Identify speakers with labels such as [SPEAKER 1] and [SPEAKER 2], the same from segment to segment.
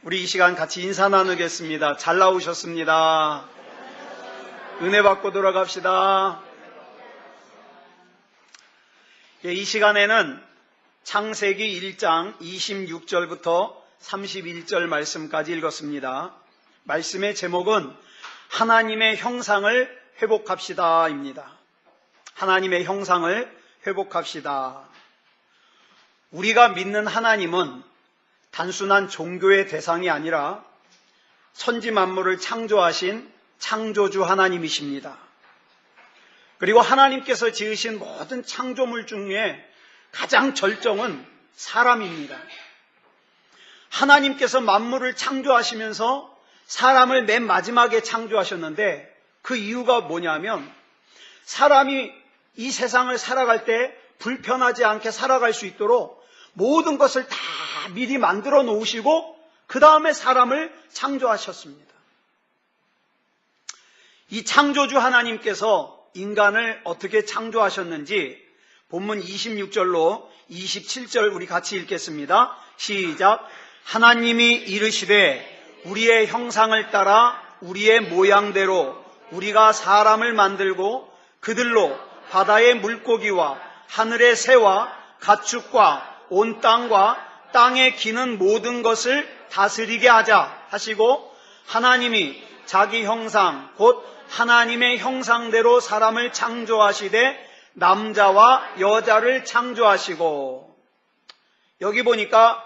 [SPEAKER 1] 우리 이 시간 같이 인사 나누겠습니다. 잘 나오셨습니다. 은혜 받고 돌아갑시다. 이 시간에는 창세기 1장 26절부터 31절 말씀까지 읽었습니다. 말씀의 제목은 하나님의 형상을 회복합시다입니다. 하나님의 형상을 회복합시다. 우리가 믿는 하나님은 단순한 종교의 대상이 아니라 천지 만물을 창조하신 창조주 하나님이십니다. 그리고 하나님께서 지으신 모든 창조물 중에 가장 절정은 사람입니다. 하나님께서 만물을 창조하시면서 사람을 맨 마지막에 창조하셨는데 그 이유가 뭐냐면 사람이 이 세상을 살아갈 때 불편하지 않게 살아갈 수 있도록 모든 것을 다 미리 만들어 놓으시고 그 다음에 사람을 창조하셨습니다. 이 창조주 하나님께서 인간을 어떻게 창조하셨는지 본문 26절로 27절 우리 같이 읽겠습니다. 시작. 하나님이 이르시되 우리의 형상을 따라 우리의 모양대로 우리가 사람을 만들고 그들로 바다의 물고기와 하늘의 새와 가축과 온 땅과 땅에 기는 모든 것을 다스리게 하자 하시고 하나님이 자기 형상 곧 하나님의 형상대로 사람을 창조하시되 남자와 여자를 창조하시고, 여기 보니까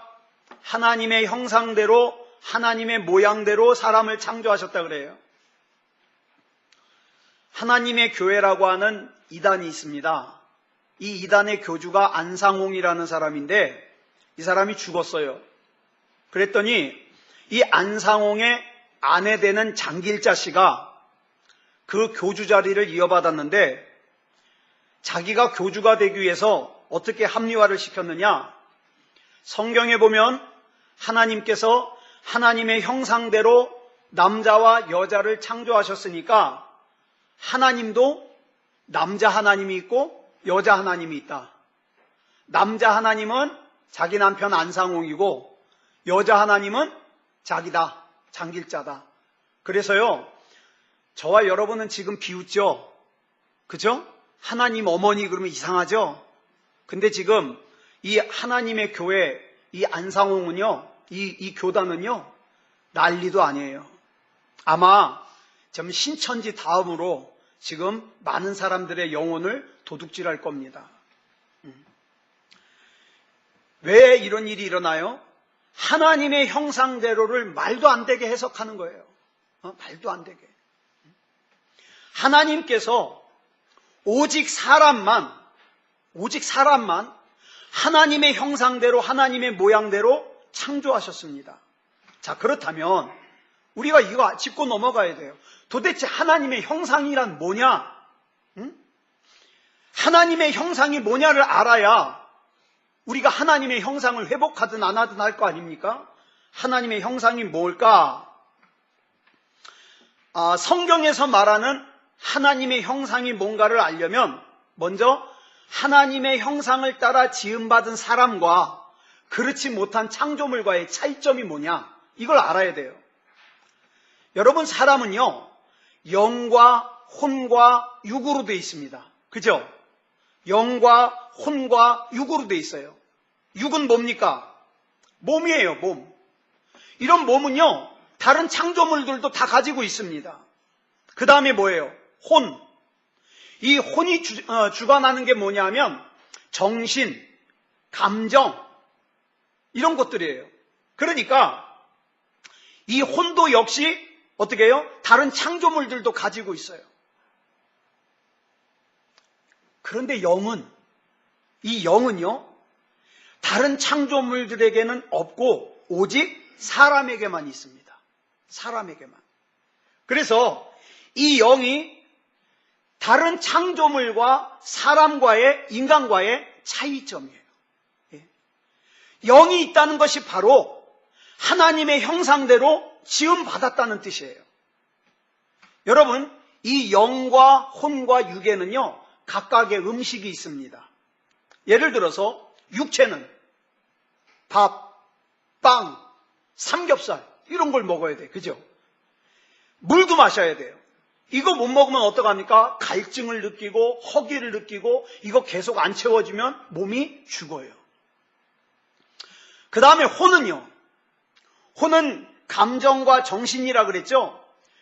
[SPEAKER 1] 하나님의 형상대로 하나님의 모양대로 사람을 창조하셨다 그래요. 하나님의 교회라고 하는 이단이 있습니다. 이 이단의 교주가 안상홍이라는 사람인데 이 사람이 죽었어요. 그랬더니 이 안상홍의 아내 되는 장길자 씨가 그 교주 자리를 이어받았는데 자기가 교주가 되기 위해서 어떻게 합리화를 시켰느냐? 성경에 보면 하나님께서 하나님의 형상대로 남자와 여자를 창조하셨으니까 하나님도 남자 하나님이 있고 여자 하나님이 있다. 남자 하나님은 자기 남편 안상홍이고 여자 하나님은 자기다, 장길자다. 그래서요, 저와 여러분은 지금 비웃죠? 그죠? 하나님 어머니 그러면 이상하죠? 근데 지금 이 하나님의 교회, 이 안상홍은요, 이 교단은요, 난리도 아니에요. 아마 좀 신천지 다음으로 지금 많은 사람들의 영혼을 도둑질할 겁니다. 왜 이런 일이 일어나요? 하나님의 형상대로를 말도 안 되게 해석하는 거예요. 말도 안 되게. 하나님께서 오직 사람만 하나님의 형상대로 하나님의 모양대로 창조하셨습니다. 자, 그렇다면 우리가 이거 짚고 넘어가야 돼요. 도대체 하나님의 형상이란 뭐냐? 하나님의 형상이 뭐냐를 알아야 우리가 하나님의 형상을 회복하든 안 하든 할 거 아닙니까? 하나님의 형상이 뭘까? 성경에서 말하는 하나님의 형상이 뭔가를 알려면 먼저 하나님의 형상을 따라 지음받은 사람과 그렇지 못한 창조물과의 차이점이 뭐냐? 이걸 알아야 돼요. 여러분, 사람은요, 영과 혼과 육으로 되어 있습니다. 그죠? 영과 혼과 육으로 되어 있어요. 육은 뭡니까? 몸이에요, 몸. 이런 몸은요, 다른 창조물들도 다 가지고 있습니다. 그 다음에 뭐예요? 혼. 이 혼이 주관하는 게 뭐냐면 정신, 감정, 이런 것들이에요. 그러니까 이 혼도 역시 어떻게 해요? 다른 창조물들도 가지고 있어요. 그런데 이 영은요, 다른 창조물들에게는 없고 오직 사람에게만 있습니다. 사람에게만. 그래서 이 영이 다른 창조물과 사람과의, 인간과의 차이점이에요. 영이 있다는 것이 바로 하나님의 형상대로 지음받았다는 뜻이에요. 여러분, 이 영과 혼과 육에는요, 각각의 음식이 있습니다. 예를 들어서 육체는 밥, 빵, 삼겹살 이런 걸 먹어야 돼. 그죠? 물도 마셔야 돼요. 이거 못 먹으면 어떡합니까? 갈증을 느끼고 허기를 느끼고 이거 계속 안 채워지면 몸이 죽어요. 그 다음에 혼은요. 혼은 감정과 정신이라 그랬죠?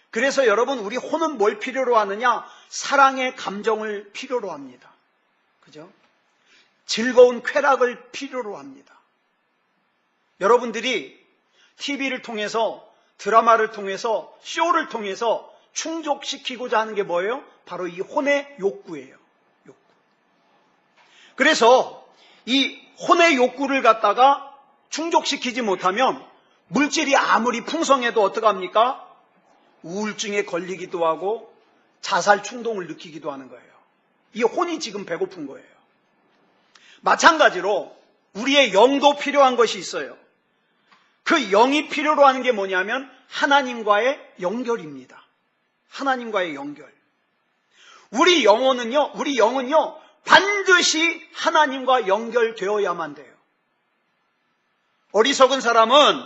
[SPEAKER 1] 그래서 여러분 우리 혼은 뭘 필요로 하느냐? 사랑의 감정을 필요로 합니다. 그죠? 즐거운 쾌락을 필요로 합니다. 여러분들이 TV를 통해서 드라마를 통해서 쇼를 통해서 충족시키고자 하는 게 뭐예요? 바로 이 혼의 욕구예요. 욕구. 그래서 이 혼의 욕구를 갖다가 충족시키지 못하면 물질이 아무리 풍성해도 어떡합니까? 우울증에 걸리기도 하고 자살 충동을 느끼기도 하는 거예요. 이 혼이 지금 배고픈 거예요. 마찬가지로 우리의 영도 필요한 것이 있어요. 그 영이 필요로 하는 게 뭐냐면 하나님과의 연결입니다. 하나님과의 연결. 우리 영은요 반드시 하나님과 연결되어야만 돼요. 어리석은 사람은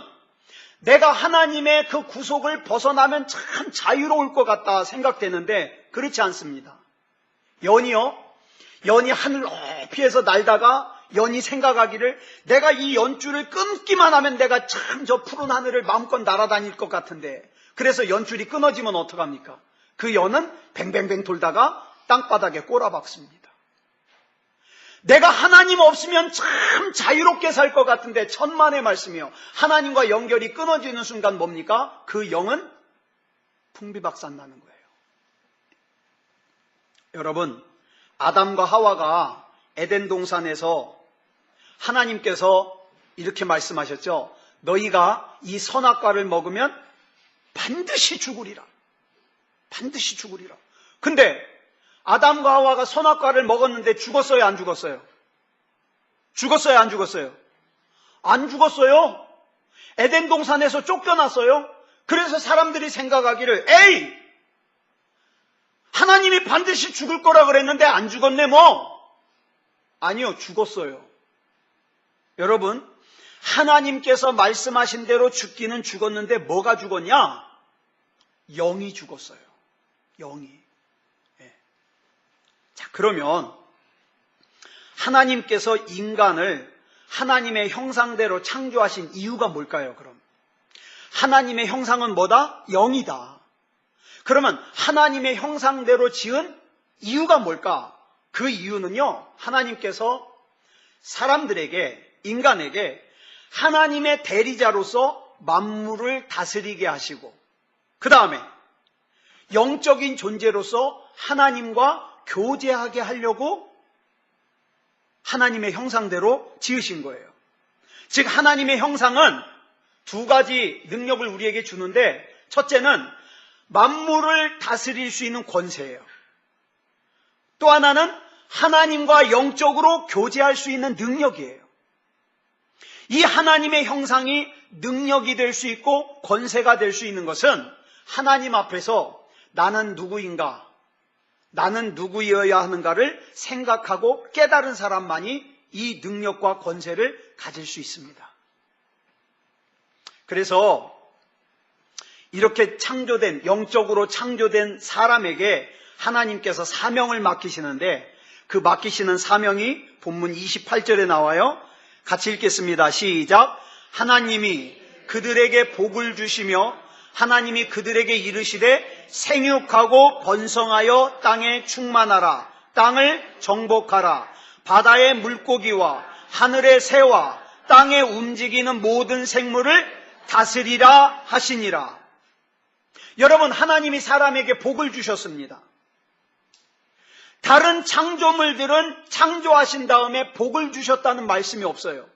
[SPEAKER 1] 내가 하나님의 그 구속을 벗어나면 참 자유로울 것 같다 생각되는데 그렇지 않습니다. 연이 하늘 높이에서 날다가 연이 생각하기를 내가 이 연줄을 끊기만 하면 내가 참 저 푸른 하늘을 마음껏 날아다닐 것 같은데 그래서 연줄이 끊어지면 어떡합니까? 그 연은 뱅뱅뱅 돌다가 땅바닥에 꼬라박습니다. 내가 하나님 없으면 참 자유롭게 살 것 같은데 천만의 말씀이요. 하나님과 연결이 끊어지는 순간 뭡니까? 그 영은 풍비박산 나는 거예요. 여러분, 아담과 하와가 에덴 동산에서 하나님께서 이렇게 말씀하셨죠. 너희가 이 선악과를 먹으면 반드시 죽으리라. 반드시 죽으리라. 근데 아담과 하와가 선악과를 먹었는데 죽었어요? 안 죽었어요? 죽었어요? 안 죽었어요? 안 죽었어요. 에덴 동산에서 쫓겨났어요. 그래서 사람들이 생각하기를 에이! 하나님이 반드시 죽을 거라 그랬는데 안 죽었네 뭐? 아니요, 죽었어요. 여러분, 하나님께서 말씀하신 대로 죽기는 죽었는데 뭐가 죽었냐? 영이 죽었어요. 영이. 자, 그러면 하나님께서 인간을 하나님의 형상대로 창조하신 이유가 뭘까요, 그럼? 하나님의 형상은 뭐다? 영이다. 그러면 하나님의 형상대로 지은 이유가 뭘까? 그 이유는요, 하나님께서 사람들에게, 인간에게 하나님의 대리자로서 만물을 다스리게 하시고, 그 다음에 영적인 존재로서 하나님과 교제하게 하려고 하나님의 형상대로 지으신 거예요. 즉 하나님의 형상은 두 가지 능력을 우리에게 주는데 첫째는 만물을 다스릴 수 있는 권세예요. 또 하나는 하나님과 영적으로 교제할 수 있는 능력이에요. 이 하나님의 형상이 능력이 될 수 있고 권세가 될 수 있는 것은 하나님 앞에서 나는 누구인가? 나는 누구여야 하는가를 생각하고 깨달은 사람만이 이 능력과 권세를 가질 수 있습니다. 그래서 이렇게 창조된, 영적으로 창조된 사람에게 하나님께서 사명을 맡기시는데 그 맡기시는 사명이 본문 28절에 나와요. 같이 읽겠습니다. 시작. 하나님이 그들에게 복을 주시며 하나님이 그들에게 이르시되 생육하고 번성하여 땅에 충만하라. 땅을 정복하라. 바다의 물고기와 하늘의 새와 땅에 움직이는 모든 생물을 다스리라 하시니라. 여러분, 하나님이 사람에게 복을 주셨습니다. 다른 창조물들은 창조하신 다음에 복을 주셨다는 말씀이 없어요.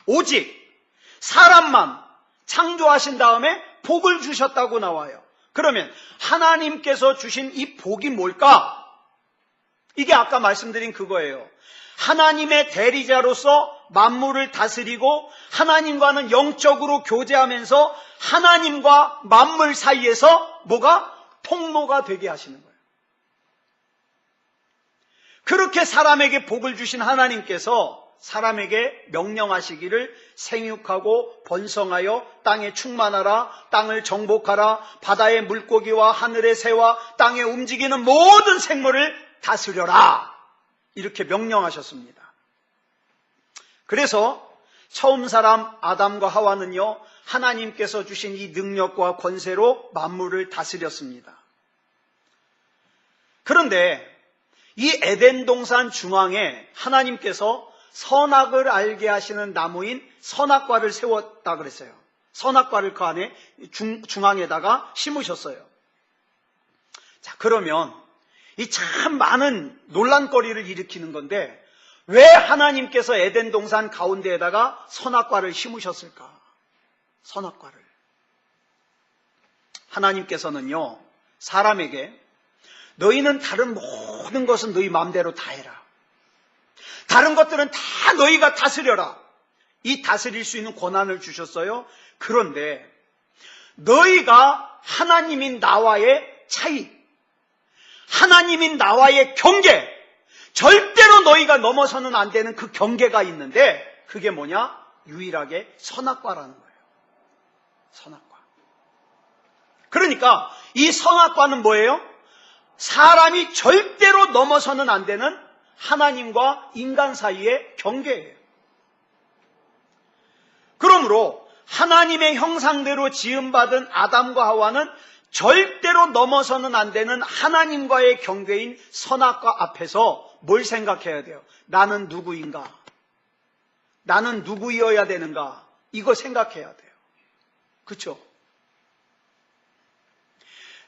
[SPEAKER 1] 오직 사람만 창조하신 다음에 복을 주셨다고 나와요. 그러면 하나님께서 주신 이 복이 뭘까? 이게 아까 말씀드린 그거예요. 하나님의 대리자로서 만물을 다스리고 하나님과는 영적으로 교제하면서 하나님과 만물 사이에서 뭐가? 통로가 되게 하시는 거예요. 그렇게 사람에게 복을 주신 하나님께서 사람에게 명령하시기를 생육하고 번성하여 땅에 충만하라, 땅을 정복하라, 바다의 물고기와 하늘의 새와 땅에 움직이는 모든 생물을 다스려라, 이렇게 명령하셨습니다. 그래서 처음 사람 아담과 하와는요, 하나님께서 주신 이 능력과 권세로 만물을 다스렸습니다. 그런데 이 에덴 동산 중앙에 하나님께서 선악을 알게 하시는 나무인 선악과를 세웠다 그랬어요. 선악과를 그 안에 중앙에다가 심으셨어요. 자, 그러면 이 참 많은 논란거리를 일으키는 건데, 왜 하나님께서 에덴 동산 가운데에다가 선악과를 심으셨을까? 선악과를. 하나님께서는요, 사람에게 너희는 다른 모든 것은 너희 마음대로 다 해라. 다른 것들은 다 너희가 다스려라. 이 다스릴 수 있는 권한을 주셨어요. 그런데 너희가 하나님인 나와의 차이, 하나님인 나와의 경계, 절대로 너희가 넘어서는 안 되는 그 경계가 있는데, 그게 뭐냐? 유일하게 선악과라는 거예요. 선악과. 그러니까 이 선악과는 뭐예요? 사람이 절대로 넘어서는 안 되는 하나님과 인간 사이의 경계예요. 그러므로 하나님의 형상대로 지음받은 아담과 하와는 절대로 넘어서는 안 되는 하나님과의 경계인 선악과 앞에서 뭘 생각해야 돼요? 나는 누구인가? 나는 누구이어야 되는가? 이거 생각해야 돼요. 그렇죠?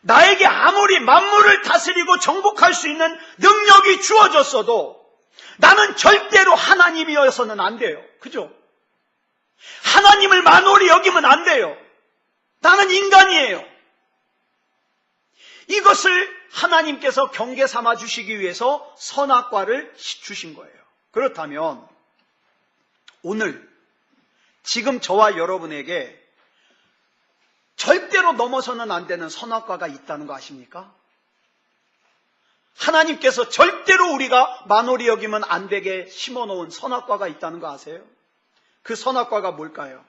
[SPEAKER 1] 나에게 아무리 만물을 다스리고 정복할 수 있는 능력이 주어졌어도 나는 절대로 하나님이어서는 안 돼요. 그죠? 하나님을 만홀히 여기면 안 돼요. 나는 인간이에요. 이것을 하나님께서 경계 삼아 주시기 위해서 선악과를 주신 거예요. 그렇다면 오늘 지금 저와 여러분에게 절대로 넘어서는 안 되는 선악과가 있다는 거 아십니까? 하나님께서 절대로 우리가 만홀히 여기면 안 되게 심어놓은 선악과가 있다는 거 아세요? 그 선악과가 뭘까요?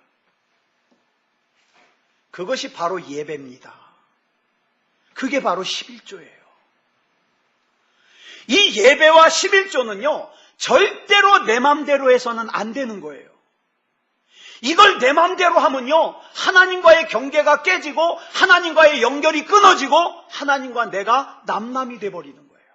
[SPEAKER 1] 그것이 바로 예배입니다. 그게 바로 11조예요. 이 예배와 11조는요, 절대로 내 맘대로 해서는 안 되는 거예요. 이걸 내 맘대로 하면요, 하나님과의 경계가 깨지고 하나님과의 연결이 끊어지고 하나님과 내가 남남이 돼버리는 거예요.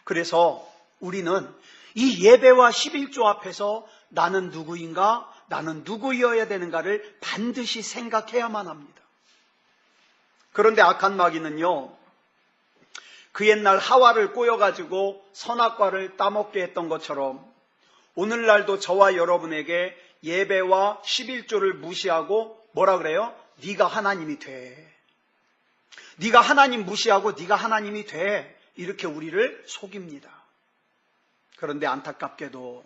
[SPEAKER 1] 그래서 우리는 이 예배와 11조 앞에서 나는 누구인가, 나는 누구이어야 되는가를 반드시 생각해야만 합니다. 그런데 악한 마귀는요, 그 옛날 하와를 꼬여가지고 선악과를 따먹게 했던 것처럼 오늘날도 저와 여러분에게 예배와 11조를 무시하고 뭐라 그래요? 네가 하나님이 돼. 네가 하나님 무시하고 네가 하나님이 돼. 이렇게 우리를 속입니다. 그런데 안타깝게도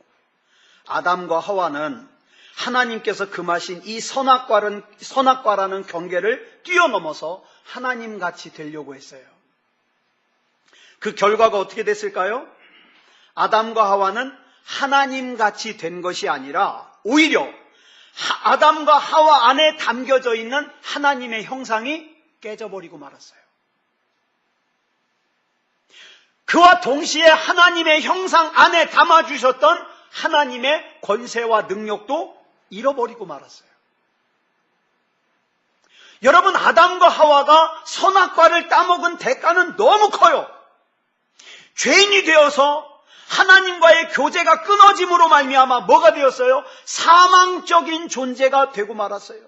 [SPEAKER 1] 아담과 하와는 하나님께서 금하신 이 선악과라는 경계를 뛰어넘어서 하나님같이 되려고 했어요. 그 결과가 어떻게 됐을까요? 아담과 하와는 하나님같이 된 것이 아니라 오히려 아담과 하와 안에 담겨져 있는 하나님의 형상이 깨져버리고 말았어요. 그와 동시에 하나님의 형상 안에 담아주셨던 하나님의 권세와 능력도 잃어버리고 말았어요. 여러분, 아담과 하와가 선악과를 따먹은 대가는 너무 커요. 죄인이 되어서 하나님과의 교제가 끊어짐으로 말미암아 뭐가 되었어요? 사망적인 존재가 되고 말았어요.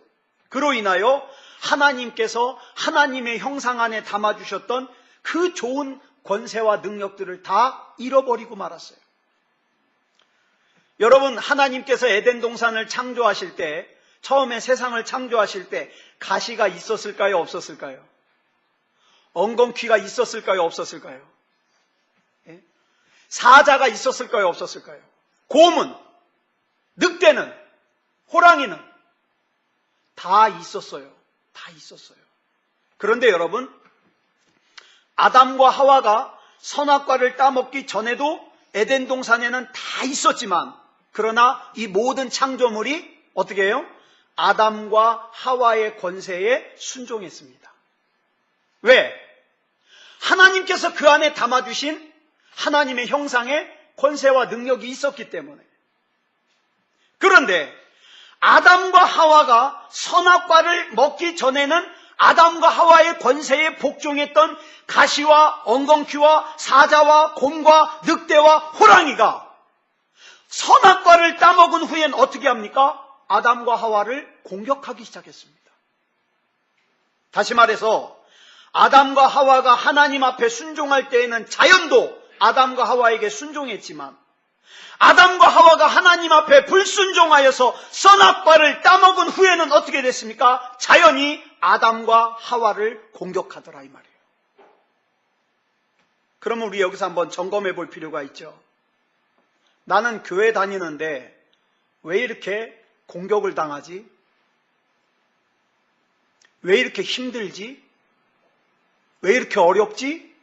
[SPEAKER 1] 그로 인하여 하나님께서 하나님의 형상 안에 담아주셨던 그 좋은 권세와 능력들을 다 잃어버리고 말았어요. 여러분, 하나님께서 에덴 동산을 창조하실 때, 처음에 세상을 창조하실 때 가시가 있었을까요? 없었을까요? 엉겅퀴가 있었을까요? 없었을까요? 예? 사자가 있었을까요? 없었을까요? 곰은, 늑대는, 호랑이는 다 있었어요. 다 있었어요. 그런데 여러분, 아담과 하와가 선악과를 따먹기 전에도 에덴 동산에는 다 있었지만, 그러나 이 모든 창조물이 어떻게 해요? 아담과 하와의 권세에 순종했습니다. 왜? 하나님께서 그 안에 담아주신 하나님의 형상의 권세와 능력이 있었기 때문에. 그런데 아담과 하와가 선악과를 먹기 전에는 아담과 하와의 권세에 복종했던 가시와 엉겅퀴와 사자와 곰과 늑대와 호랑이가 선악과를 따먹은 후엔 어떻게 합니까? 아담과 하와를 공격하기 시작했습니다. 다시 말해서 아담과 하와가 하나님 앞에 순종할 때에는 자연도 아담과 하와에게 순종했지만, 아담과 하와가 하나님 앞에 불순종하여서 선악과를 따먹은 후에는 어떻게 됐습니까? 자연이 아담과 하와를 공격하더라 이 말이에요. 그러면 우리 여기서 한번 점검해 볼 필요가 있죠. 나는 교회 다니는데 왜 이렇게 공격을 당하지? 왜 이렇게 힘들지? 왜 이렇게 어렵지?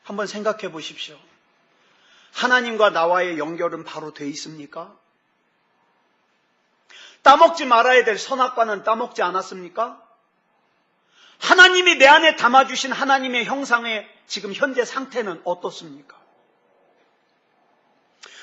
[SPEAKER 1] 한번 생각해 보십시오. 하나님과 나와의 연결은 바로 돼 있습니까? 따먹지 말아야 될 선악과는 따먹지 않았습니까? 하나님이 내 안에 담아주신 하나님의 형상의 지금 현재 상태는 어떻습니까?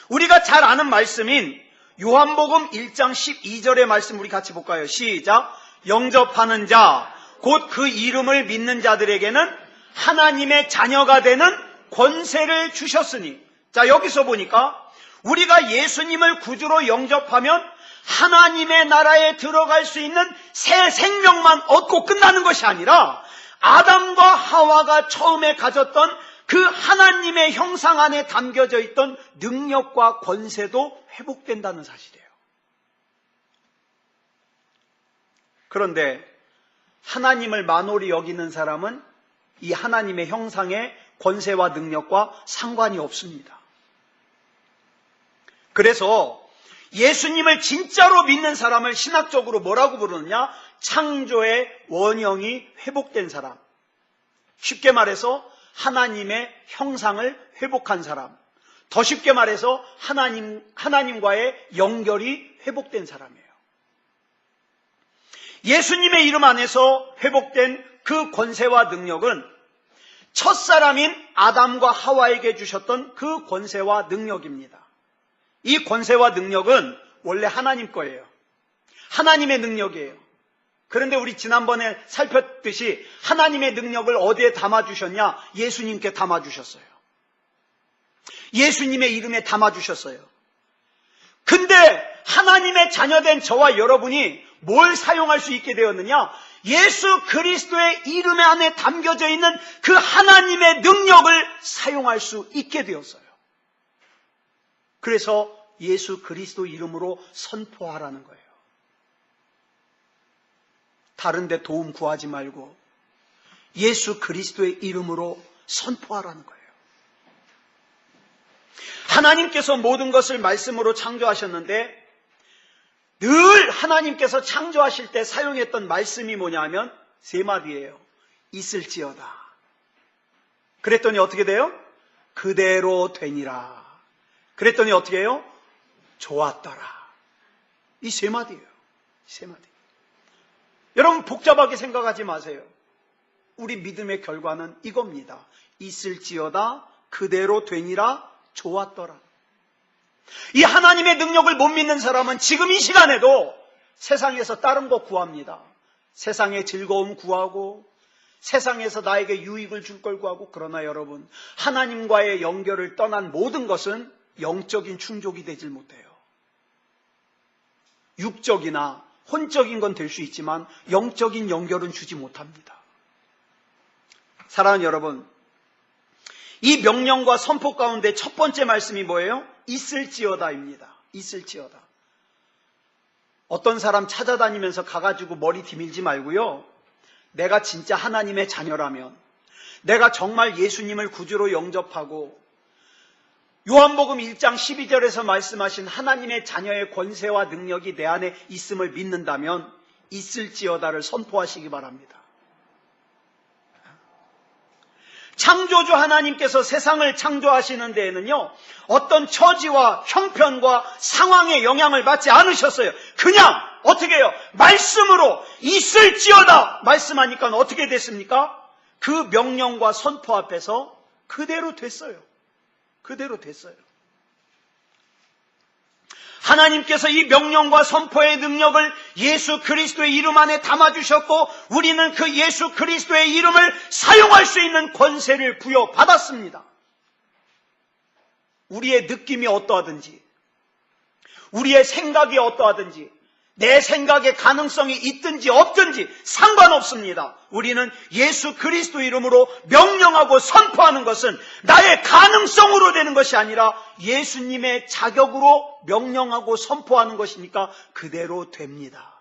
[SPEAKER 1] 우리가 잘 아는 말씀인 요한복음 1장 12절의 말씀 우리 같이 볼까요? 시작. 영접하는 자, 곧 그 이름을 믿는 자들에게는 하나님의 자녀가 되는 권세를 주셨으니. 자, 여기서 보니까 우리가 예수님을 구주로 영접하면 하나님의 나라에 들어갈 수 있는 새 생명만 얻고 끝나는 것이 아니라 아담과 하와가 처음에 가졌던 그 하나님의 형상 안에 담겨져 있던 능력과 권세도 회복된다는 사실이에요. 그런데 하나님을 만홀히 여기는 사람은 이 하나님의 형상의 권세와 능력과 상관이 없습니다. 그래서 예수님을 진짜로 믿는 사람을 신학적으로 뭐라고 부르느냐? 창조의 원형이 회복된 사람. 쉽게 말해서 하나님의 형상을 회복한 사람. 더 쉽게 말해서 하나님과의 연결이 회복된 사람이에요. 예수님의 이름 안에서 회복된 그 권세와 능력은 첫사람인 아담과 하와에게 주셨던 그 권세와 능력입니다. 이 권세와 능력은 원래 하나님 거예요. 하나님의 능력이에요. 그런데 우리 지난번에 살폈듯이 하나님의 능력을 어디에 담아주셨냐? 예수님께 담아주셨어요. 예수님의 이름에 담아주셨어요. 근데 하나님의 자녀된 저와 여러분이 뭘 사용할 수 있게 되었느냐? 예수 그리스도의 이름 안에 담겨져 있는 그 하나님의 능력을 사용할 수 있게 되었어요. 그래서 예수 그리스도 이름으로 선포하라는 거예요. 다른 데 도움 구하지 말고 예수 그리스도의 이름으로 선포하라는 거예요. 하나님께서 모든 것을 말씀으로 창조하셨는데 늘 하나님께서 창조하실 때 사용했던 말씀이 뭐냐 하면 세 마디예요. 있을지어다. 그랬더니 어떻게 돼요? 그대로 되니라. 그랬더니 어떻게 해요? 좋았더라. 이 세 마디예요. 세 마디. 여러분 복잡하게 생각하지 마세요. 우리 믿음의 결과는 이겁니다. 있을지어다, 그대로 되니라, 좋았더라. 이 하나님의 능력을 못 믿는 사람은 지금 이 시간에도 세상에서 다른 거 구합니다. 세상의 즐거움 구하고 세상에서 나에게 유익을 줄 걸 구하고. 그러나 여러분, 하나님과의 연결을 떠난 모든 것은 영적인 충족이 되질 못해요. 육적이나 혼적인 건 될 수 있지만 영적인 연결은 주지 못합니다. 사랑하는 여러분, 이 명령과 선포 가운데 첫 번째 말씀이 뭐예요? 있을지어다입니다. 있을지어다. 어떤 사람 찾아다니면서 가가지고 머리 디밀지 말고요. 내가 진짜 하나님의 자녀라면, 내가 정말 예수님을 구주로 영접하고 요한복음 1장 12절에서 말씀하신 하나님의 자녀의 권세와 능력이 내 안에 있음을 믿는다면 있을지어다를 선포하시기 바랍니다. 창조주 하나님께서 세상을 창조하시는 데에는요, 어떤 처지와 형편과 상황의 영향을 받지 않으셨어요. 그냥 어떻게 해요? 말씀으로 있을지어다 말씀하니까 어떻게 됐습니까? 그 명령과 선포 앞에서 그대로 됐어요. 그대로 됐어요. 하나님께서 이 명령과 선포의 능력을 예수 그리스도의 이름 안에 담아주셨고, 우리는 그 예수 그리스도의 이름을 사용할 수 있는 권세를 부여받았습니다. 우리의 느낌이 어떠하든지, 우리의 생각이 어떠하든지, 내 생각의 가능성이 있든지 없든지 상관없습니다. 우리는 예수 그리스도 이름으로 명령하고 선포하는 것은 나의 가능성으로 되는 것이 아니라 예수님의 자격으로 명령하고 선포하는 것이니까 그대로 됩니다.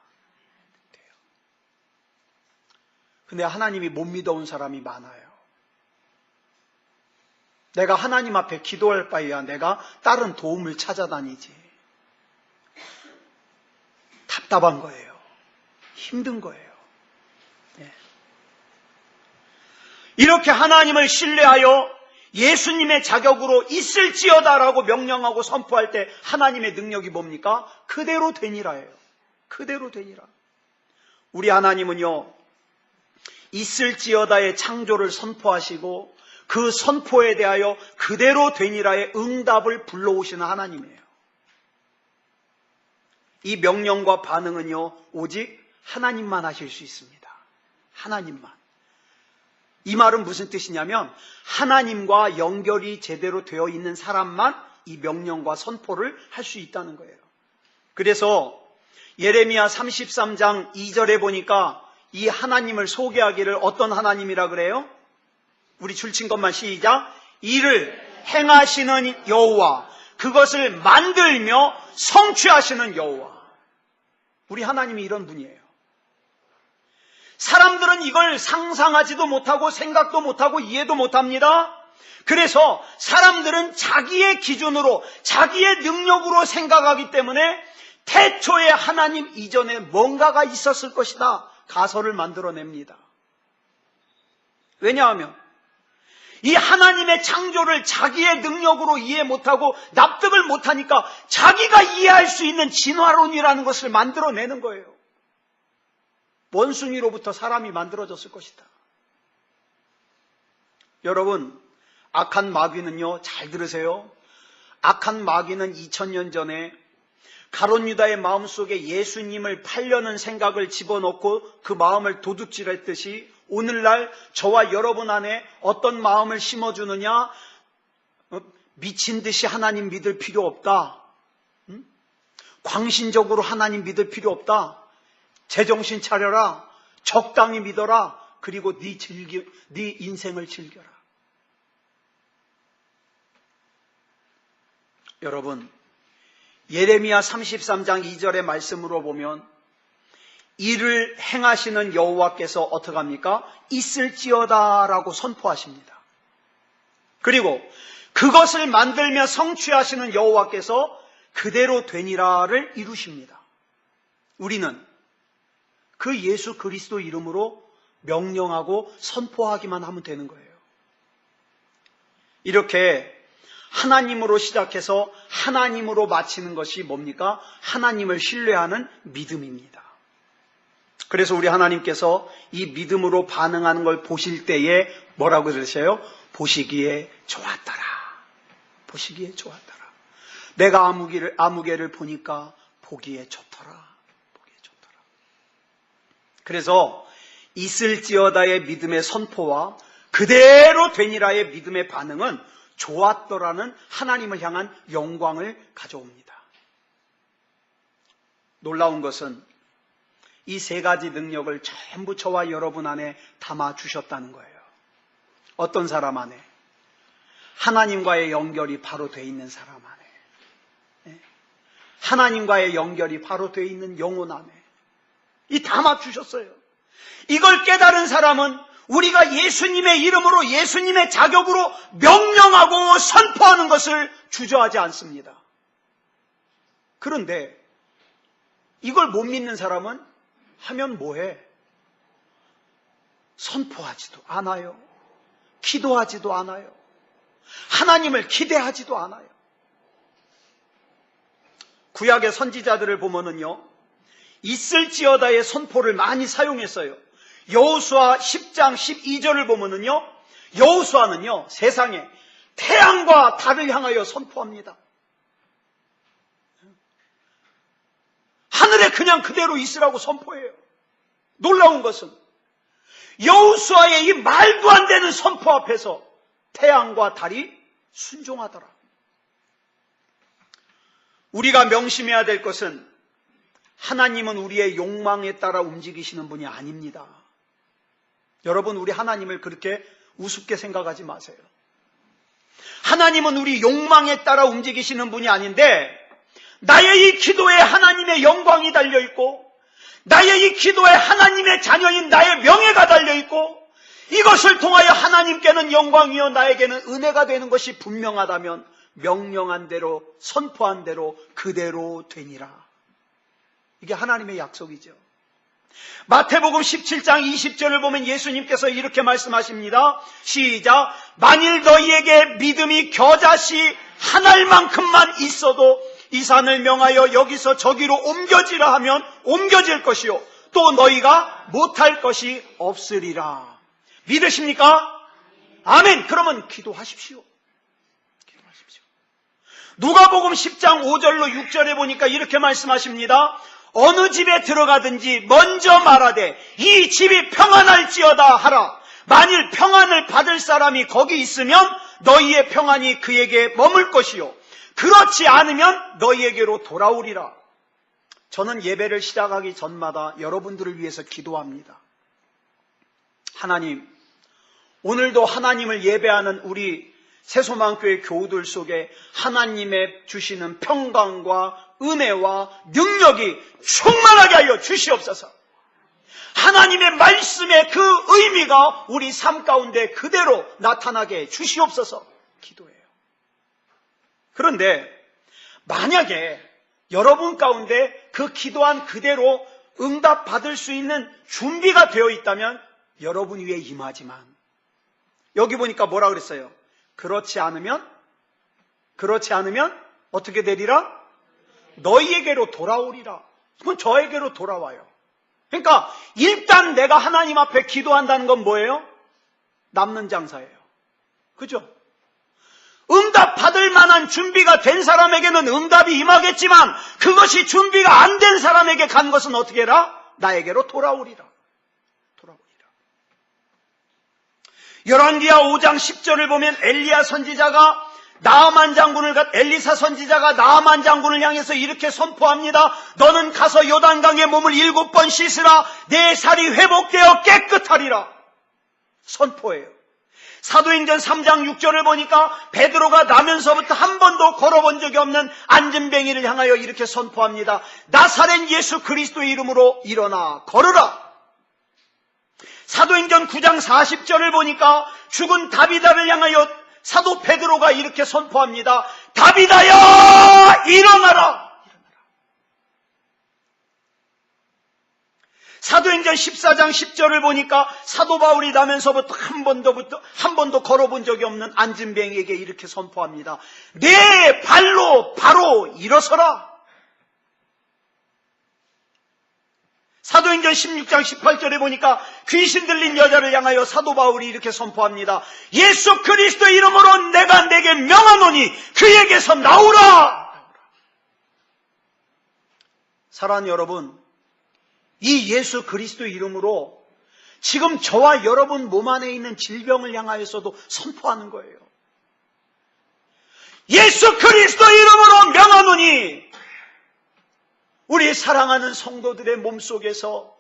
[SPEAKER 1] 근데 하나님이 못 믿어온 사람이 많아요. 내가 하나님 앞에 기도할 바에야 내가 다른 도움을 찾아다니지. 답답한 거예요. 힘든 거예요. 이렇게 하나님을 신뢰하여 예수님의 자격으로 있을지어다라고 명령하고 선포할 때 하나님의 능력이 뭡니까? 그대로 되니라예요. 그대로 되니라. 우리 하나님은요, 있을지어다의 창조를 선포하시고 그 선포에 대하여 그대로 되니라의 응답을 불러오시는 하나님이에요. 이 명령과 반응은요, 오직 하나님만 하실 수 있습니다. 하나님만. 이 말은 무슨 뜻이냐면 하나님과 연결이 제대로 되어 있는 사람만 이 명령과 선포를 할 수 있다는 거예요. 그래서 예레미야 33장 2절에 보니까 이 하나님을 소개하기를 어떤 하나님이라 그래요? 우리 줄친 것만 시작. 이를 행하시는 여호와, 그것을 만들며 성취하시는 여호와. 우리 하나님이 이런 분이에요. 사람들은 이걸 상상하지도 못하고 생각도 못하고 이해도 못합니다. 그래서 사람들은 자기의 기준으로 자기의 능력으로 생각하기 때문에 태초에 하나님 이전에 뭔가가 있었을 것이다 가설을 만들어냅니다. 왜냐하면 이 하나님의 창조를 자기의 능력으로 이해 못하고 납득을 못하니까 자기가 이해할 수 있는 진화론이라는 것을 만들어내는 거예요. 원숭이로부터 사람이 만들어졌을 것이다. 여러분, 악한 마귀는요, 잘 들으세요. 악한 마귀는 2000년 전에 가룟 유다의 마음속에 예수님을 팔려는 생각을 집어넣고 그 마음을 도둑질했듯이 오늘날 저와 여러분 안에 어떤 마음을 심어주느냐? 미친 듯이 하나님 믿을 필요 없다. 광신적으로 하나님 믿을 필요 없다. 제정신 차려라. 적당히 믿어라. 그리고 네 인생을 즐겨라. 여러분, 예레미야 33장 2절의 말씀으로 보면 이를 행하시는 여호와께서 어떻게 합니까? 있을지어다라고 선포하십니다. 그리고 그것을 만들며 성취하시는 여호와께서 그대로 되니라를 이루십니다. 우리는 그 예수 그리스도 이름으로 명령하고 선포하기만 하면 되는 거예요. 이렇게 하나님으로 시작해서 하나님으로 마치는 것이 뭡니까? 하나님을 신뢰하는 믿음입니다. 그래서 우리 하나님께서 이 믿음으로 반응하는 걸 보실 때에 뭐라고 그러세요? 보시기에 좋았더라. 보시기에 좋았더라. 내가 아무개를 보니까 보기에 좋더라. 보기에 좋더라. 그래서 있을지어다의 믿음의 선포와 그대로 되니라의 믿음의 반응은 좋았더라는 하나님을 향한 영광을 가져옵니다. 놀라운 것은 이 세 가지 능력을 전부 저와 여러분 안에 담아주셨다는 거예요. 어떤 사람 안에? 하나님과의 연결이 바로 되어 있는 사람 안에. 하나님과의 연결이 바로 되어 있는 영혼 안에. 이 담아주셨어요. 이걸 깨달은 사람은 우리가 예수님의 이름으로 예수님의 자격으로 명령하고 선포하는 것을 주저하지 않습니다. 그런데 이걸 못 믿는 사람은 하면 뭐해? 선포하지도 않아요. 기도하지도 않아요. 하나님을 기대하지도 않아요. 구약의 선지자들을 보면은요, 있을지어다의 선포를 많이 사용했어요. 여호수아 10장 12절을 보면은요, 여호수아는요, 세상에 태양과 달을 향하여 선포합니다. 하늘에 그냥 그대로 있으라고 선포해요. 놀라운 것은 여호수아의 이 말도 안 되는 선포 앞에서 태양과 달이 순종하더라. 우리가 명심해야 될 것은 하나님은 우리의 욕망에 따라 움직이시는 분이 아닙니다. 여러분, 우리 하나님을 그렇게 우습게 생각하지 마세요. 하나님은 우리 욕망에 따라 움직이시는 분이 아닌데, 나의 이 기도에 하나님의 영광이 달려있고, 나의 이 기도에 하나님의 자녀인 나의 명예가 달려있고, 이것을 통하여 하나님께는 영광이요 나에게는 은혜가 되는 것이 분명하다면 명령한 대로, 선포한 대로 그대로 되니라. 이게 하나님의 약속이죠. 마태복음 17장 20절을 보면 예수님께서 이렇게 말씀하십니다. 시작. 만일 너희에게 믿음이 겨자씨 한 알만큼만 있어도 이 산을 명하여 여기서 저기로 옮겨지라 하면 옮겨질 것이요 또 너희가 못할 것이 없으리라. 믿으십니까? 아멘. 그러면 기도하십시오. 기도하십시오. 누가복음 10장 5절로 6절에 보니까 이렇게 말씀하십니다. 어느 집에 들어가든지 먼저 말하되 이 집이 평안할지어다 하라. 만일 평안을 받을 사람이 거기 있으면 너희의 평안이 그에게 머물 것이요 그렇지 않으면 너희에게로 돌아오리라. 저는 예배를 시작하기 전마다 여러분들을 위해서 기도합니다. 하나님, 오늘도 하나님을 예배하는 우리 새소망교회 교우들 속에 하나님의 주시는 평강과 은혜와 능력이 충만하게 하여 주시옵소서. 하나님의 말씀의 그 의미가 우리 삶 가운데 그대로 나타나게 해 주시옵소서 기도해요. 그런데 만약에 여러분 가운데 그 기도한 그대로 응답받을 수 있는 준비가 되어 있다면 여러분 위에 임하지만, 여기 보니까 뭐라 그랬어요? 그렇지 않으면 어떻게 되리라? 너희에게로 돌아오리라. 그건 저에게로 돌아와요. 그러니까 일단 내가 하나님 앞에 기도한다는 건 뭐예요? 남는 장사예요. 그죠? 응답 받을 만한 준비가 된 사람에게는 응답이 임하겠지만 그것이 준비가 안 된 사람에게 간 것은 어떻게 해라? 나에게로 돌아오리라. 열왕기하 5장 10절을 보면 엘리사 선지자가 나아만 장군을 향해서 이렇게 선포합니다. 너는 가서 요단강에 몸을 7번 씻으라. 내 살이 회복되어 깨끗하리라. 선포해요. 사도행전 3장 6절을 보니까 베드로가 나면서부터 한 번도 걸어본 적이 없는 안진뱅이를 향하여 이렇게 선포합니다. 나사렛 예수 그리스도의 이름으로 일어나 걸으라. 사도행전 9장 40절을 보니까 죽은 다비다를 향하여 사도 베드로가 이렇게 선포합니다. 다비다야 일어나라. 사도행전 14장 10절을 보니까 사도 바울이 나면서부터 한 번도 걸어본 적이 없는 안진뱅이에게 이렇게 선포합니다. 내 발로 바로 일어서라. 사도행전 16장 18절에 보니까 귀신 들린 여자를 향하여 사도 바울이 이렇게 선포합니다. 예수 그리스도의 이름으로 내가 내게 명하노니 그에게서 나오라. 사랑하는 여러분, 이 예수 그리스도의 이름으로 지금 저와 여러분 몸 안에 있는 질병을 향하여서도 선포하는 거예요. 예수 그리스도의 이름으로 명하노니 우리 사랑하는 성도들의 몸속에서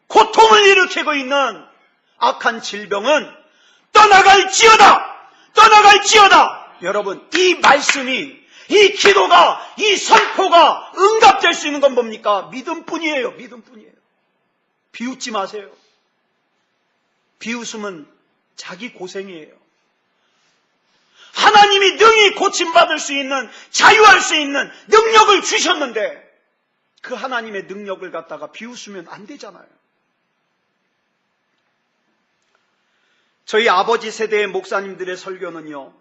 [SPEAKER 1] 고통을 일으키고 있는 악한 질병은 떠나갈지어다! 여러분, 이 말씀이, 이 기도가, 이 선포가 응답될 수 있는 건 뭡니까? 믿음뿐이에요. 비웃지 마세요. 비웃음은 자기 고생이에요. 하나님이 능히 고침받을 수 있는, 자유할 수 있는 능력을 주셨는데 그 하나님의 능력을 갖다가 비웃으면 안 되잖아요. 저희 아버지 세대의 목사님들의 설교는요,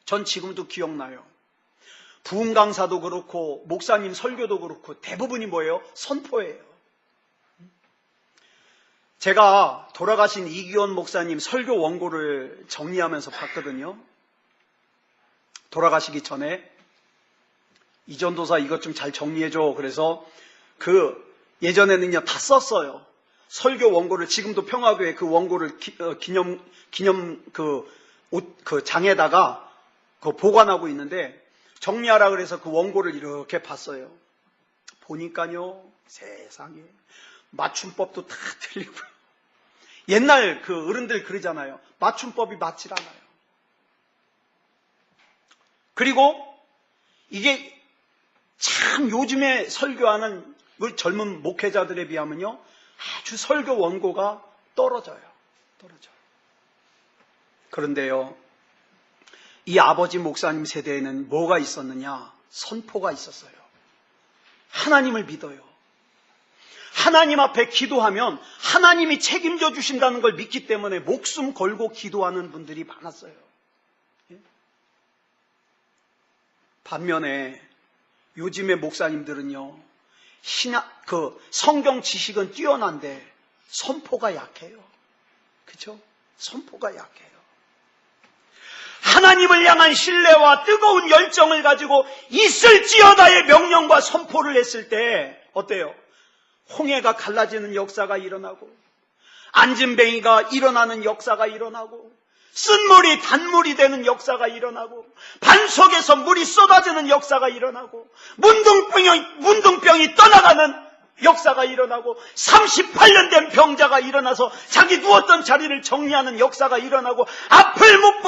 [SPEAKER 1] 전 지금도 기억나요. 부흥 강사도 그렇고 목사님 설교도 그렇고 대부분이 뭐예요? 선포예요. 제가 돌아가신 이기원 목사님 설교 원고를 정리하면서 봤거든요. 돌아가시기 전에 이전도사 이것 좀 잘 정리해줘. 그래서 예전에는요 다 썼어요. 설교 원고를, 지금도 평화교회 그 원고를 기념 장에다가 보관하고 있는데, 정리하라 그래서 그 원고를 이렇게 봤어요. 보니까요, 세상에 맞춤법도 다 틀리고요. 옛날 그 어른들 그러잖아요. 맞춤법이 맞질 않아요. 그리고 이게 참 요즘에 설교하는 젊은 목회자들에 비하면요, 아주 설교 원고가 떨어져요. 그런데요, 이 아버지 목사님 세대에는 뭐가 있었느냐? 선포가 있었어요. 하나님을 믿어요. 하나님 앞에 기도하면 하나님이 책임져 주신다는 걸 믿기 때문에 목숨 걸고 기도하는 분들이 많았어요. 반면에 요즘의 목사님들은요, 성경 지식은 뛰어난데 선포가 약해요. 그렇죠? 선포가 약해요. 하나님을 향한 신뢰와 뜨거운 열정을 가지고 있을지어다의 명령과 선포를 했을 때 어때요? 홍해가 갈라지는 역사가 일어나고, 안진뱅이가 일어나는 역사가 일어나고, 쓴물이 단물이 되는 역사가 일어나고, 반석에서 물이 쏟아지는 역사가 일어나고, 문둥병이 떠나가는 역사가 일어나고, 38년 된 병자가 일어나서 자기 누웠던 자리를 정리하는 역사가 일어나고, 앞을 못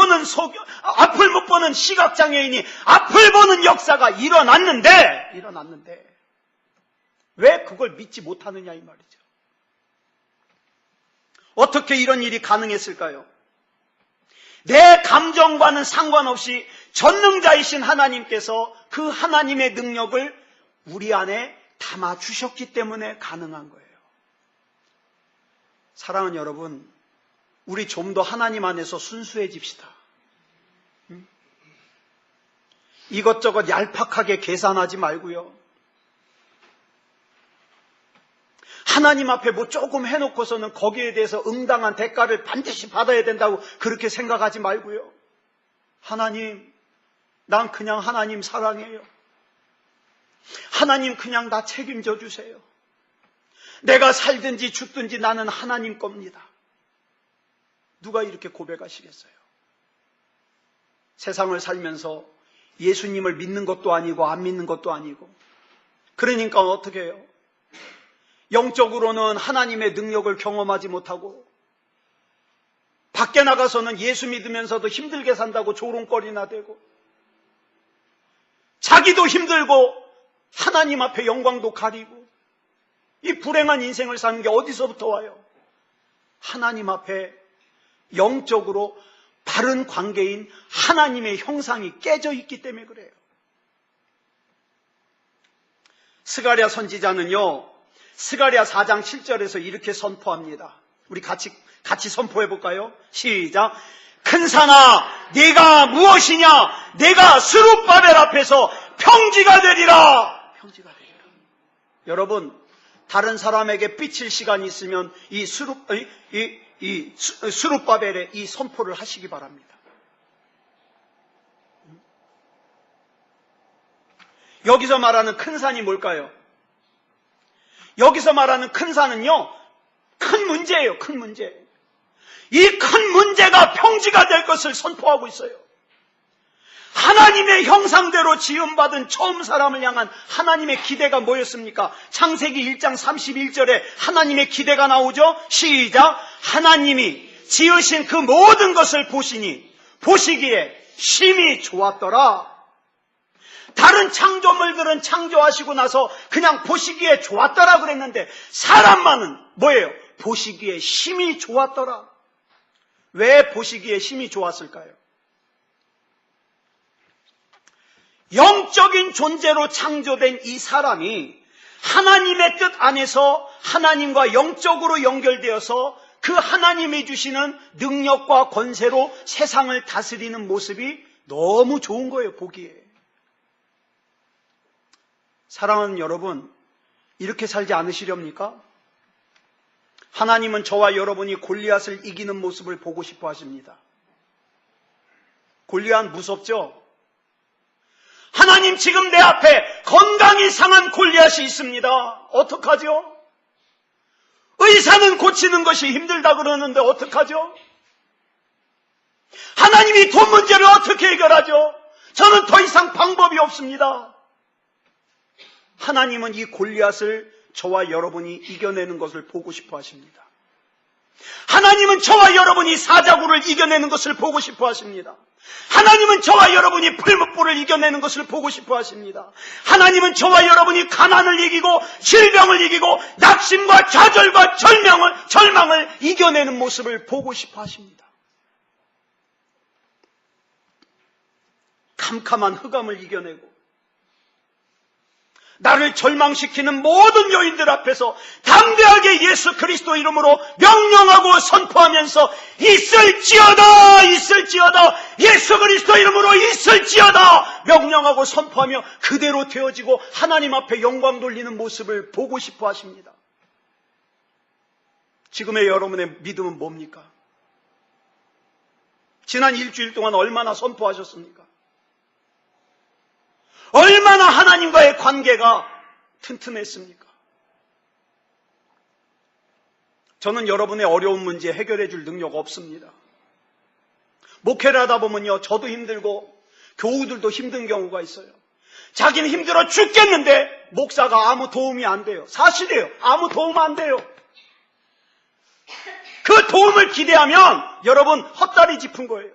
[SPEAKER 1] 보는 시각장애인이 앞을 보는 역사가 일어났는데 왜 그걸 믿지 못하느냐 이 말이죠. 어떻게 이런 일이 가능했을까요? 내 감정과는 상관없이 전능자이신 하나님께서 그 하나님의 능력을 우리 안에 담아주셨기 때문에 가능한 거예요. 사랑하는 여러분, 우리 좀 더 하나님 안에서 순수해집시다. 이것저것 얄팍하게 계산하지 말고요. 하나님 앞에 뭐 조금 해놓고서는 거기에 대해서 응당한 대가를 반드시 받아야 된다고 그렇게 생각하지 말고요. 하나님, 난 그냥 하나님 사랑해요. 하나님 그냥 나 책임져 주세요. 내가 살든지 죽든지 나는 하나님 겁니다. 누가 이렇게 고백하시겠어요? 세상을 살면서 예수님을 믿는 것도 아니고 안 믿는 것도 아니고, 그러니까 어떻게 해요? 영적으로는 하나님의 능력을 경험하지 못하고, 밖에 나가서는 예수 믿으면서도 힘들게 산다고 조롱거리나 되고, 자기도 힘들고 하나님 앞에 영광도 가리고, 이 불행한 인생을 사는 게 어디서부터 와요? 하나님 앞에 영적으로 바른 관계인 하나님의 형상이 깨져 있기 때문에 그래요. 스가랴 선지자는요, 스가랴 4장 7절에서 이렇게 선포합니다. 우리 같이 선포해 볼까요? 시작. 큰 산아, 네가 무엇이냐? 내가 스룹바벨 앞에서 평지가 되리라. 평지가 되리라. 여러분, 다른 사람에게 삐칠 시간이 있으면 이 스룹바벨의 이 선포를 하시기 바랍니다. 여기서 말하는 큰 산이 뭘까요? 여기서 말하는 큰 산은요, 큰 문제예요. 큰 문제. 이 큰 문제가 평지가 될 것을 선포하고 있어요. 하나님의 형상대로 지음받은 처음 사람을 향한 하나님의 기대가 뭐였습니까? 창세기 1장 31절에 하나님의 기대가 나오죠. 시작. 하나님이 지으신 그 모든 것을 보시기에 심히 좋았더라. 다른 창조물들은 창조하시고 나서 그냥 보시기에 좋았더라 그랬는데, 사람만은 뭐예요? 보시기에 심히 좋았더라. 왜 보시기에 심히 좋았을까요? 영적인 존재로 창조된 이 사람이 하나님의 뜻 안에서 하나님과 영적으로 연결되어서 그 하나님이 주시는 능력과 권세로 세상을 다스리는 모습이 너무 좋은 거예요, 보기에. 사랑하는 여러분, 이렇게 살지 않으시렵니까? 하나님은 저와 여러분이 골리앗을 이기는 모습을 보고 싶어 하십니다. 골리앗 무섭죠? 하나님, 지금 내 앞에 건강이 상한 골리앗이 있습니다. 어떡하죠? 의사는 고치는 것이 힘들다 그러는데 어떡하죠? 하나님이 돈 문제를 어떻게 해결하죠? 저는 더 이상 방법이 없습니다. 하나님은 이 골리앗을 저와 여러분이 이겨내는 것을 보고 싶어 하십니다. 하나님은 저와 여러분이 사자굴을 이겨내는 것을 보고 싶어 하십니다. 하나님은 저와 여러분이 풀무불을 이겨내는 것을 보고 싶어 하십니다. 하나님은 저와 여러분이 가난을 이기고 질병을 이기고 낙심과 좌절과 절망을 이겨내는 모습을 보고 싶어 하십니다. 캄캄한 흑암을 이겨내고 나를 절망시키는 모든 요인들 앞에서 담대하게 예수 그리스도 이름으로 명령하고 선포하면서 있을지어다, 있을지어다, 예수 그리스도 이름으로 있을지어다 명령하고 선포하며 그대로 되어지고 하나님 앞에 영광 돌리는 모습을 보고 싶어 하십니다. 지금의 여러분의 믿음은 뭡니까? 지난 일주일 동안 얼마나 선포하셨습니까? 얼마나 하나님과의 관계가 튼튼했습니까? 저는 여러분의 어려운 문제 해결해 줄 능력 없습니다. 목회를 하다 보면요, 저도 힘들고 교우들도 힘든 경우가 있어요. 자기는 힘들어 죽겠는데 목사가 아무 도움이 안 돼요. 사실이에요. 아무 도움 안 돼요. 그 도움을 기대하면 여러분 헛다리 짚은 거예요.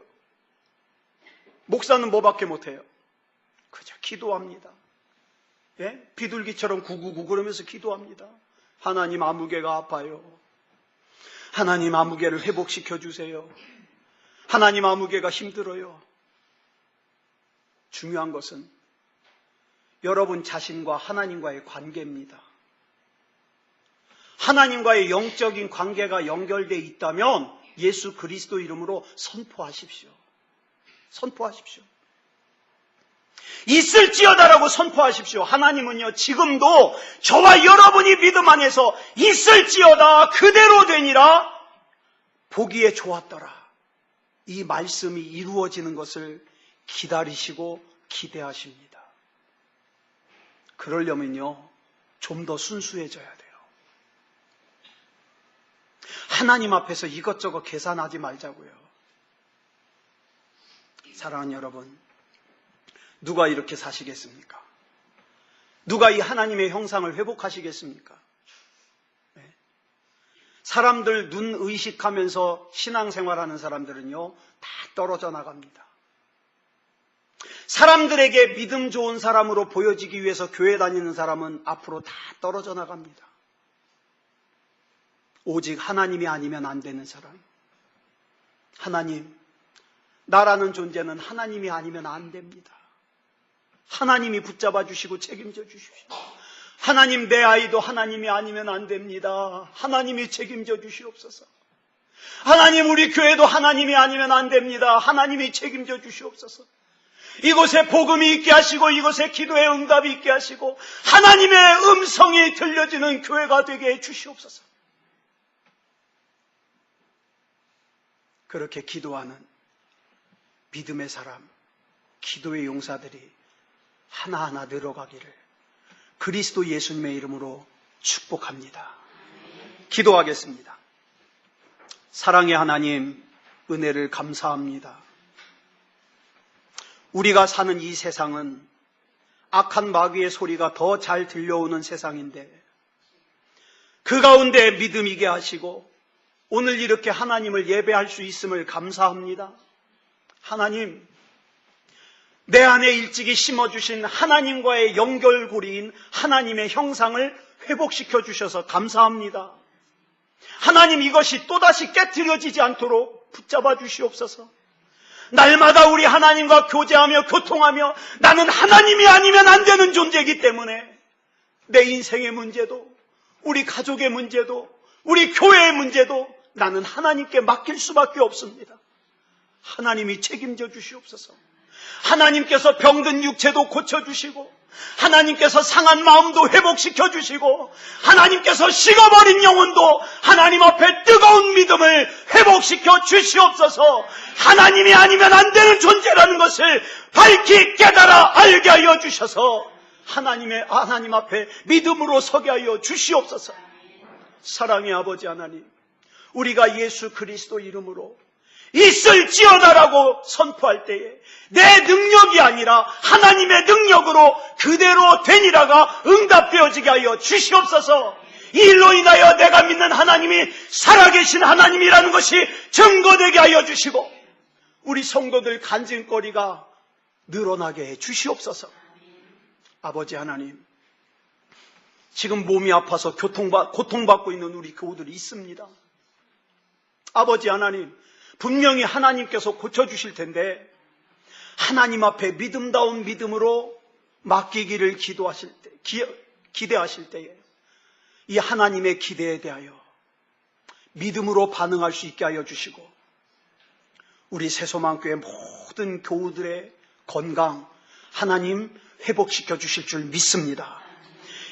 [SPEAKER 1] 목사는 뭐밖에 못해요? 그저 기도합니다. 예? 비둘기처럼 구구구 그러면서 기도합니다. 하나님, 아무개가 아파요. 하나님, 아무개를 회복시켜 주세요. 하나님, 아무개가 힘들어요. 중요한 것은 여러분 자신과 하나님과의 관계입니다. 하나님과의 영적인 관계가 연결되어 있다면 예수 그리스도 이름으로 선포하십시오. 선포하십시오. 있을지어다라고 선포하십시오. 하나님은요, 지금도 저와 여러분이 믿음 안에서 있을지어다 그대로 되니라 보기에 좋았더라, 이 말씀이 이루어지는 것을 기다리시고 기대하십니다. 그러려면요, 좀 더 순수해져야 돼요. 하나님 앞에서 이것저것 계산하지 말자고요. 사랑하는 여러분, 누가 이렇게 사시겠습니까? 누가 이 하나님의 형상을 회복하시겠습니까? 네. 사람들 눈 의식하면서 신앙생활하는 사람들은요, 다 떨어져 나갑니다. 사람들에게 믿음 좋은 사람으로 보여지기 위해서 교회 다니는 사람은 앞으로 다 떨어져 나갑니다. 오직 하나님이 아니면 안 되는 사람. 하나님, 나라는 존재는 하나님이 아니면 안 됩니다. 하나님이 붙잡아 주시고 책임져 주십시오. 하나님, 내 아이도 하나님이 아니면 안 됩니다. 하나님이 책임져 주시옵소서. 하나님, 우리 교회도 하나님이 아니면 안 됩니다. 하나님이 책임져 주시옵소서. 이곳에 복음이 있게 하시고 이곳에 기도의 응답이 있게 하시고 하나님의 음성이 들려지는 교회가 되게 해 주시옵소서. 그렇게 기도하는 믿음의 사람, 기도의 용사들이 하나하나 늘어가기를 그리스도 예수님의 이름으로 축복합니다. 기도하겠습니다. 사랑의 하나님, 은혜를 감사합니다. 우리가 사는 이 세상은 악한 마귀의 소리가 더 잘 들려오는 세상인데 그 가운데 믿음이게 하시고 오늘 이렇게 하나님을 예배할 수 있음을 감사합니다. 하나님, 내 안에 일찍이 심어주신 하나님과의 연결고리인 하나님의 형상을 회복시켜 주셔서 감사합니다. 하나님, 이것이 또다시 깨트려지지 않도록 붙잡아 주시옵소서. 날마다 우리 하나님과 교제하며 교통하며 나는 하나님이 아니면 안 되는 존재이기 때문에 내 인생의 문제도, 우리 가족의 문제도, 우리 교회의 문제도 나는 하나님께 맡길 수밖에 없습니다. 하나님이 책임져 주시옵소서. 하나님께서 병든 육체도 고쳐주시고, 하나님께서 상한 마음도 회복시켜 주시고, 하나님께서 식어버린 영혼도 하나님 앞에 뜨거운 믿음을 회복시켜 주시옵소서. 하나님이 아니면 안 되는 존재라는 것을 밝히 깨달아 알게 하여 주셔서 하나님 앞에 믿음으로 서게 하여 주시옵소서. 사랑의 아버지 하나님, 우리가 예수 그리스도 이름으로 있을지어다라고 선포할 때에 내 능력이 아니라 하나님의 능력으로 그대로 되니라가 응답되어지게 하여 주시옵소서. 이 일로 인하여 내가 믿는 하나님이 살아계신 하나님이라는 것이 증거되게 하여 주시고, 우리 성도들 간증거리가 늘어나게 해 주시옵소서. 아버지 하나님, 지금 몸이 아파서 고통받고 있는 우리 교우들이 있습니다. 아버지 하나님, 분명히 하나님께서 고쳐주실 텐데 하나님 앞에 믿음다운 믿음으로 맡기기를 기대하실 때에 이 하나님의 기대에 대하여 믿음으로 반응할 수 있게 하여 주시고, 우리 새소망교회 모든 교우들의 건강 하나님 회복시켜 주실 줄 믿습니다.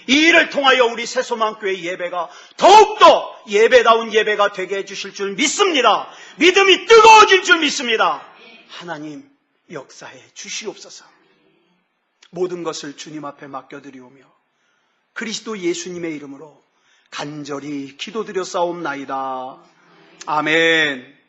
[SPEAKER 1] 이 일을 통하여 우리 새소망교회 예배가 더욱더 예배다운 예배가 되게 해주실 줄 믿습니다. 믿음이 뜨거워질 줄 믿습니다. 하나님 역사해 주시옵소서. 모든 것을 주님 앞에 맡겨드리오며 그리스도 예수님의 이름으로 간절히 기도드려 싸움나이다. 아멘.